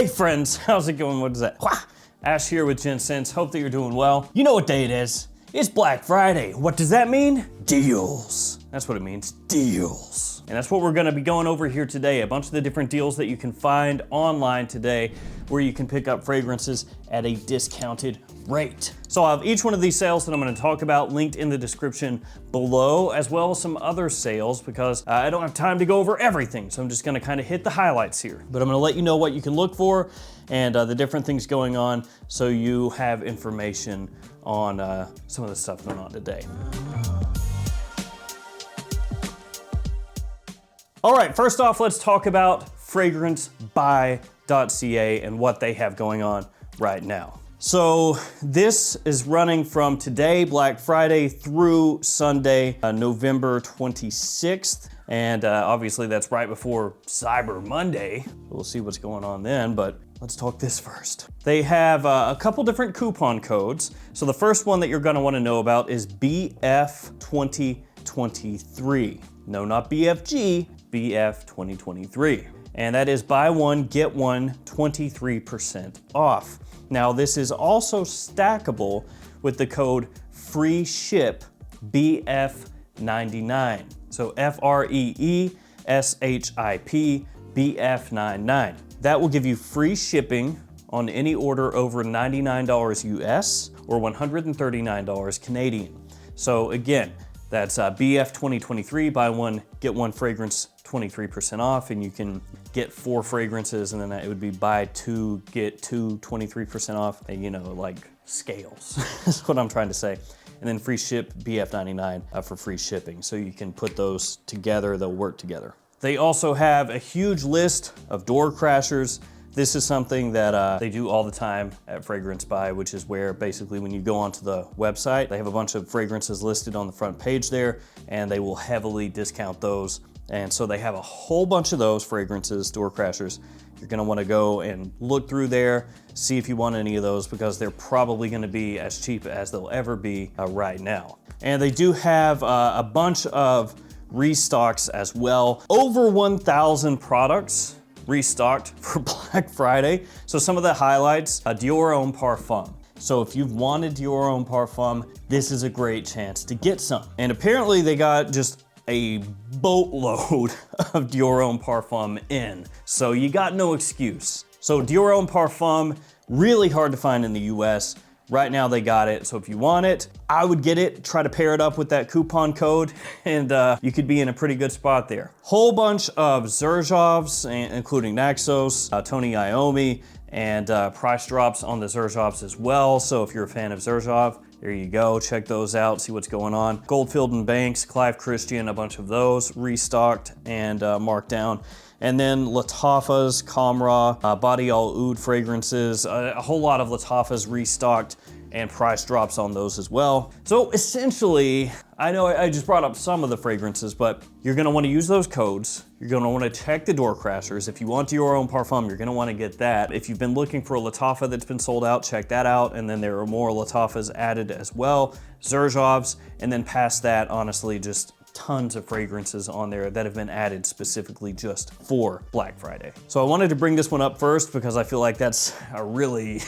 Hey friends, how's it going? What is that? Ash here with Gen Sense. Hope that you're doing well. You know what day it is. It's Black Friday. What does that mean? Deals. That's what it means, deals. And that's what we're gonna be going over here today. A bunch of the different deals that you can find online today where you can pick up fragrances at a discounted rate. So I'll have each one of these sales that I'm gonna talk about linked in the description below, as well as some other sales because I don't have time to go over everything. So I'm just gonna kind of hit the highlights here. But I'm gonna let you know what you can look for and the different things going on so you have information on some of the stuff going on today. All right, first off, let's talk about fragrancebuy.ca and what they have going on right now. So this is running from today, Black Friday, through Sunday, November 26th. And obviously that's right before Cyber Monday. We'll see what's going on then, but let's talk this first. They have a couple different coupon codes. So the first one that you're gonna wanna know about is BF2023. No, not BFG, BF 2023. And that is buy one, get one, 23% off. Now this is also stackable with the code free ship BF99. So FREESHIP BF99. That will give you free shipping on any order over $99 US or $139 Canadian. So again, that's BF 2023, buy one, get one fragrance 23% off, and you can get 4 fragrances, and then it would be buy 2, get 2, 23% off, and, you know, like scales, that's what I'm trying to say. And then free ship BF99 for free shipping. So you can put those together, they'll work together. They also have a huge list of door crashers. This is something that they do all the time at Fragrance Buy, which is where basically when you go onto the website, they have a bunch of fragrances listed on the front page there, and they will heavily discount those. And so they have a whole bunch of those fragrances, door crashers. You're gonna wanna go and look through there, see if you want any of those because they're probably gonna be as cheap as they'll ever be right now. And they do have a bunch of restocks as well. Over 1,000 products restocked for Black Friday. So some of the highlights, Dior Homme Parfum. So if you've wanted Dior Homme Parfum, this is a great chance to get some. And apparently they got just a boatload of Dior Homme Parfum in. So you got no excuse. So Dior Homme Parfum, really hard to find in the US. Right now they got it, so if you want it, I would get it, try to pair it up with that coupon code, and you could be in a pretty good spot there. Whole bunch of Xerjoffs, including Naxos, Tony Iommi, and price drops on the Xerjoffs as well. So if you're a fan of Xerjoff, there you go, check those out, see what's going on. Goldfield and Banks, Clive Christian, a bunch of those restocked and marked down. And then Lattafas, Camra, Body All Oud fragrances, a whole lot of Lattafas restocked and price drops on those as well. So essentially, I know I just brought up some of the fragrances, but you're gonna wanna use those codes. You're gonna wanna check the door crashers. If you want Dior Homme Parfum, you're gonna wanna get that. If you've been looking for a Lattafa that's been sold out, check that out. And then there are more Lattafas added as well, Xerjoffs, and then past that, honestly, just tons of fragrances on there that have been added specifically just for Black Friday. So I wanted to bring this one up first because I feel like that's a really,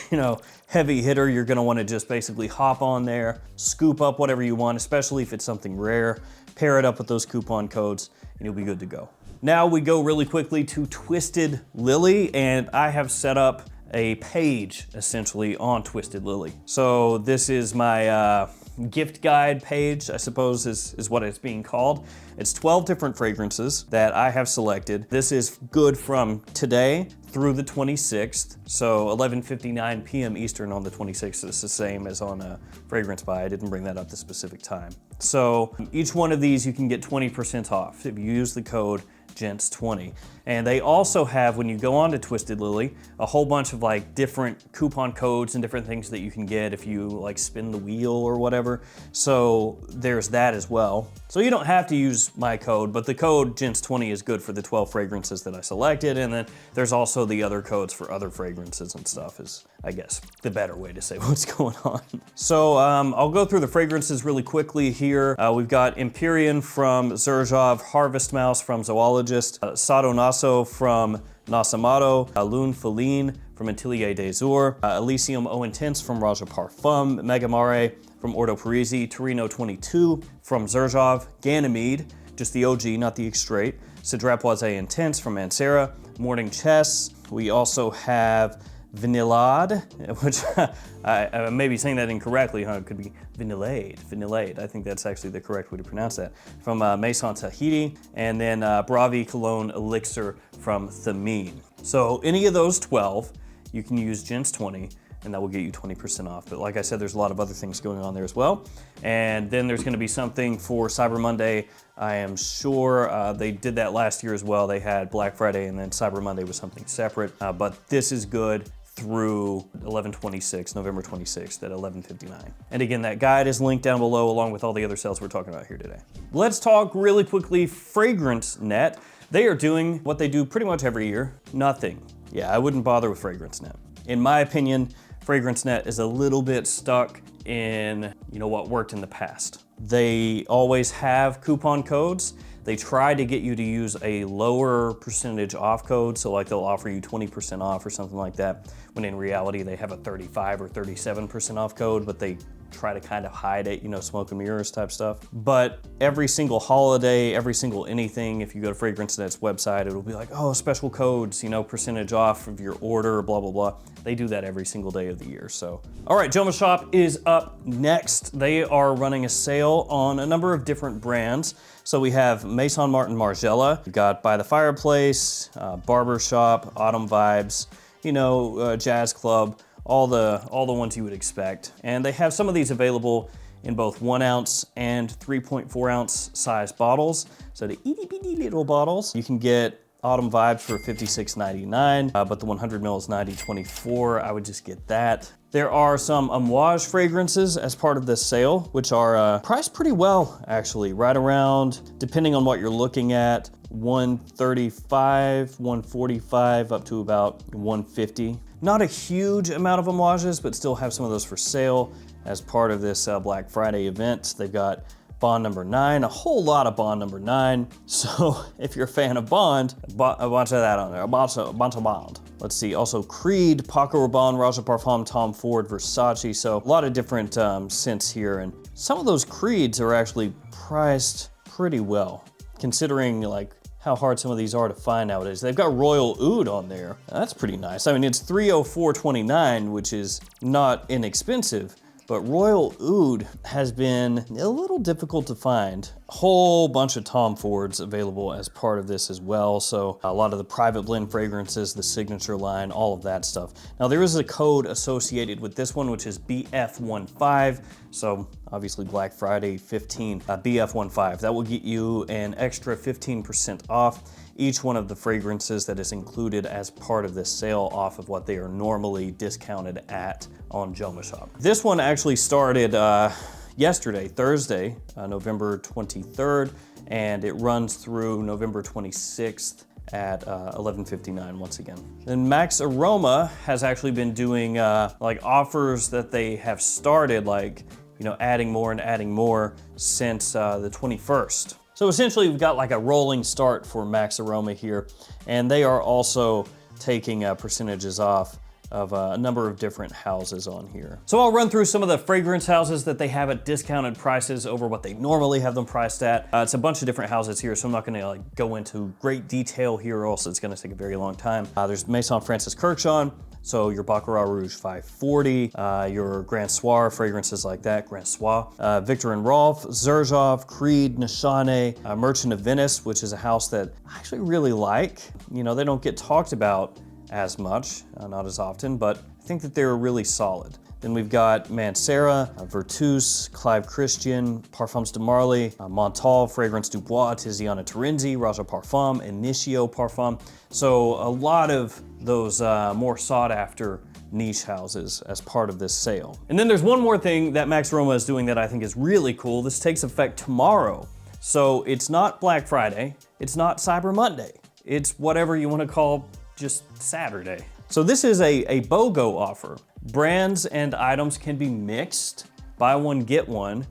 heavy hitter. You're gonna wanna just basically hop on there, scoop up whatever you want, especially if it's something rare, pair it up with those coupon codes, and you'll be good to go. Now we go really quickly to Twisted Lily, and I have set up a page essentially on Twisted Lily. So this is my gift guide page, I suppose is what it's being called. It's 12 different fragrances that I have selected. This is good from today through the 26th. So 11:59 p.m. Eastern on the 26th is the same as on Fragrance Buy. I didn't bring that up the specific time. So each one of these you can get 20% off if you use the code GENTS20. And they also have, when you go on to Twisted Lily, a whole bunch of like different coupon codes and different things that you can get if you like spin the wheel or whatever. So there's that as well. So you don't have to use my code, but the code GENTS20 is good for the 12 fragrances that I selected. And then there's also the other codes for other fragrances and stuff is, I guess, the better way to say what's going on. So I'll go through the fragrances really quickly here. We've got Empyrean from Xerjoff, Harvest Mouse from Zoologist, Sado Naso from Nasamato, Lune Feline from Atelier des Jours, Elysium Eau Intense from Raja Parfum, Megamare from Ordo Parisi, Torino 22 from Xerjov, Ganymede, just the OG, not the Extrait, Cidrapoise Intense from Mancera, Morning Chess. We also have Vanillade, which I may be saying that incorrectly, huh? It could be Vanillade. I think that's actually the correct way to pronounce that. From Maison Tahiti, and then Bravi Cologne Elixir from Thameen. So any of those 12, you can use Gens 20, and that will get you 20% off. But like I said, there's a lot of other things going on there as well. And then there's gonna be something for Cyber Monday. I am sure they did that last year as well. They had Black Friday and then Cyber Monday was something separate. But this is good through November 26th at 11:59. And again, that guide is linked down below along with all the other sales we're talking about here today. Let's talk really quickly Fragrance Net. They are doing what they do pretty much every year, nothing. Yeah, I wouldn't bother with Fragrance Net. In my opinion, Fragrance Net is a little bit stuck in, what worked in the past. They always have coupon codes. They try to get you to use a lower percentage off code, so like they'll offer you 20% off or something like that, when in reality they have a 35 or 37% off code, but they try to kind of hide it, smoke and mirrors type stuff. But every single holiday, every single anything, if you go to Fragrance Net's website, it'll be like, oh, special codes, percentage off of your order, blah, blah, blah. They do that every single day of the year, so. All right, Joma Shop is up next. They are running a sale on a number of different brands. So we have Maison Martin Margiela, we've got By the Fireplace, Barber Shop, Autumn Vibes, Jazz Club, all the ones you would expect. And they have some of these available in both 1 ounce and 3.4 ounce size bottles. So the itty bitty little bottles. You can get Autumn Vibes for $56.99, but the 100 ml is $90.24. I would just get that. There are some Amouage fragrances as part of this sale, which are priced pretty well, actually, right around, depending on what you're looking at, $135, $145, up to about $150. Not a huge amount of Amouages, but still have some of those for sale as part of this Black Friday event. They've got Bond number 9, a whole lot of Bond number 9. So if you're a fan of Bond, a bunch of that on there, a bunch of Bond. Let's see, also Creed, Paco Rabanne, Raja Parfum, Tom Ford, Versace. So a lot of different scents here. And some of those Creeds are actually priced pretty well, considering like how hard some of these are to find nowadays. They've got Royal Oud on there. That's pretty nice. I mean, it's $304.29, which is not inexpensive, but Royal Oud has been a little difficult to find. A whole bunch of Tom Fords available as part of this as well. So a lot of the private blend fragrances, the signature line, all of that stuff. Now there is a code associated with this one, which is BF15. So obviously Black Friday 15, BF15. That will get you an extra 15% off each one of the fragrances that is included as part of this sale off of what they are normally discounted at on Joma Shop. This one actually started yesterday, Thursday, November 23rd, and it runs through November 26th at 11:59 once again. Then Max Aroma has actually been doing like offers that they have started, like, adding more and adding more since the 21st. So essentially we've got like a rolling start for Max Aroma here, and they are also taking percentages off of a number of different houses on here. So I'll run through some of the fragrance houses that they have at discounted prices over what they normally have them priced at. It's a bunch of different houses here, so I'm not gonna like go into great detail here, or else it's gonna take a very long time. There's Maison Francis Kurkdjian, so your Baccarat Rouge 540, your Grand Soir, fragrances like that, Grand Soir, Victor and Rolf, Xerjoff, Creed, Nishane, Merchant of Venice, which is a house that I actually really like. They don't get talked about as much, not as often, but I think that they're really solid. Then we've got Mancera, Virtus, Clive Christian, Parfums de Marly, Montal, Fragrance du Bois, Tiziana Terenzi, Raja Parfum, Initio Parfum. So a lot of those more sought after niche houses as part of this sale. And then there's one more thing that Max Aroma is doing that I think is really cool. This takes effect tomorrow. So it's not Black Friday, it's not Cyber Monday. It's whatever you want to call just Saturday. So this is a BOGO offer. Brands and items can be mixed, buy one, get one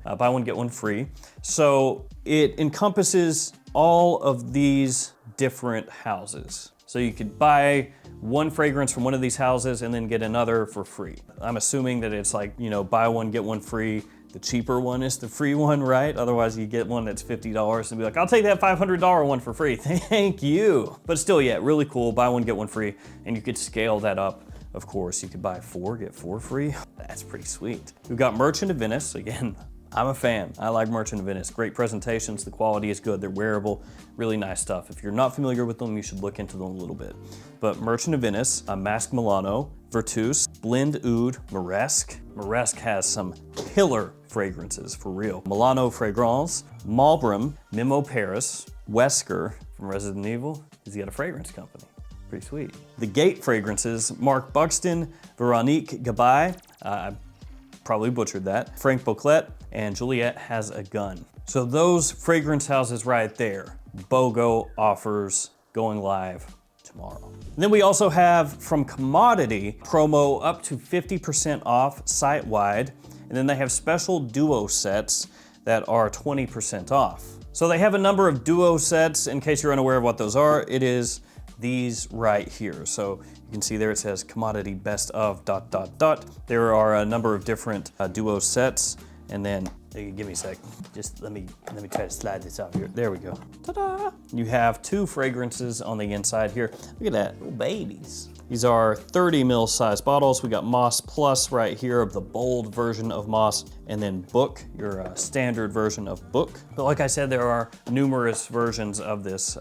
free. So it encompasses all of these different houses. So you could buy one fragrance from one of these houses and then get another for free. I'm assuming that it's like, you know, buy one, get one free. The cheaper one is the free one, right? Otherwise you get one that's $50 and be like, I'll take that $500 one for free. Thank you. But still, yeah, really cool. Buy one, get one free. And you could scale that up. Of course, you could buy 4, get 4 free. That's pretty sweet. We've got Merchant of Venice. Again, I'm a fan. I like Merchant of Venice. Great presentations, the quality is good, they're wearable, really nice stuff. If you're not familiar with them, you should look into them a little bit. But Merchant of Venice, Mask Milano, Virtus, Blend Oud, Maresque. Maresque has some killer fragrances, for real. Milano Fragrance, Malbram, Mimo Paris, Wesker from Resident Evil. He's got a fragrance company. Pretty sweet. The Gate fragrances, Mark Buxton, Veronique Gabay, I probably butchered that, Frank Boclet, and Juliet Has a Gun. So those fragrance houses right there, BOGO offers going live tomorrow. And then we also have from Commodity promo up to 50% off site-wide, and then they have special duo sets that are 20% off. So they have a number of duo sets. In case you're unaware of what those are, it is these right here. So you can see there it says Commodity Best of ... There are a number of different duo sets, and then give me a sec. Just let me try to slide this out here. There we go. Ta-da! You have 2 fragrances on the inside here. Look at that, little babies. These are 30 ml size bottles. We got Moss Plus right here of the bold version of Moss, and then Book, your standard version of Book. But like I said, there are numerous versions of this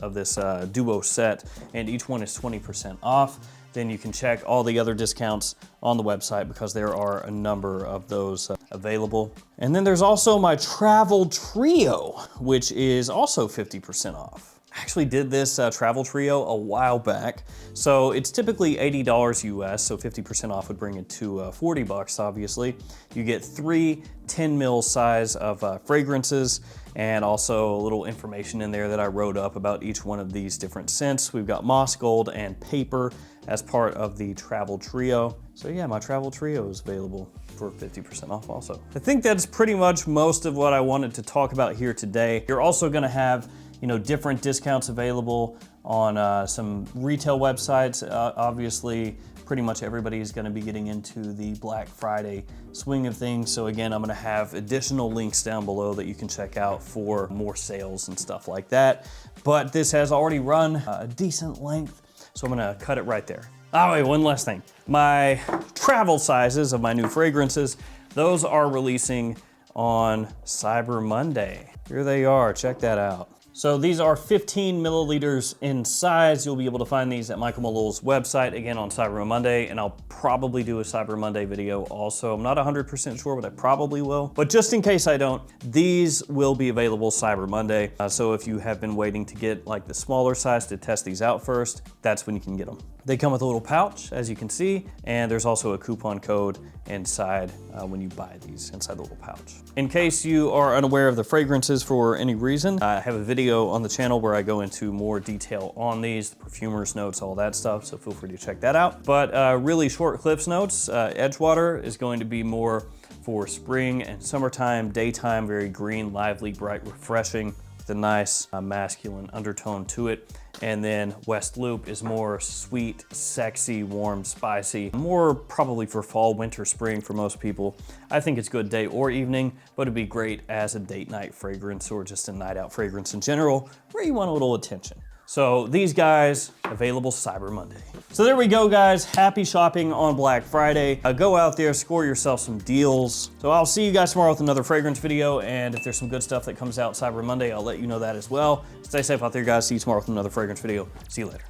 duo set, and each one is 20% off. Then you can check all the other discounts on the website because there are a number of those available. And then there's also my Travel Trio, which is also 50% off. I actually did this Travel Trio a while back. So it's typically $80 US, so 50% off would bring it to $40, obviously. You get 3 10 ml size of fragrances, and also a little information in there that I wrote up about each one of these different scents. We've got Moss Gold and Paper as part of the Travel Trio. So yeah, my Travel Trio is available for 50% off also. I think that's pretty much most of what I wanted to talk about here today. You're also gonna have, you know, different discounts available on some retail websites. Obviously, pretty much everybody is gonna be getting into the Black Friday swing of things. So again, I'm gonna have additional links down below that you can check out for more sales and stuff like that. But this has already run a decent length, so I'm gonna cut it right there. Oh wait, one last thing. My travel sizes of my new fragrances, those are releasing on Cyber Monday. Here they are, check that out. So these are 15 milliliters in size. You'll be able to find these at Michael Malul's website, again on Cyber Monday, and I'll probably do a Cyber Monday video also. I'm not 100% sure, but I probably will. But just in case I don't, these will be available Cyber Monday. So if you have been waiting to get like the smaller size to test these out first, that's when you can get them. They come with a little pouch, as you can see, and there's also a coupon code inside when you buy these inside the little pouch. In case you are unaware of the fragrances for any reason, I have a video on the channel where I go into more detail on these, the perfumer's notes, all that stuff, so feel free to check that out. But really short Cliff's notes, Edgewater is going to be more for spring and summertime, daytime, very green, lively, bright, refreshing, with a nice masculine undertone to it. And then West Loop is more sweet, sexy, warm, spicy, more probably for fall, winter, spring for most people. I think it's good day or evening, but it'd be great as a date night fragrance or just a night out fragrance in general, where you want a little attention. So these guys, available Cyber Monday. So there we go, guys. Happy shopping on Black Friday. Go out there, score yourself some deals. So I'll see you guys tomorrow with another fragrance video, and if there's some good stuff that comes out Cyber Monday, I'll let you know that as well. Stay safe out there, guys. See you tomorrow with another fragrance video. See you later.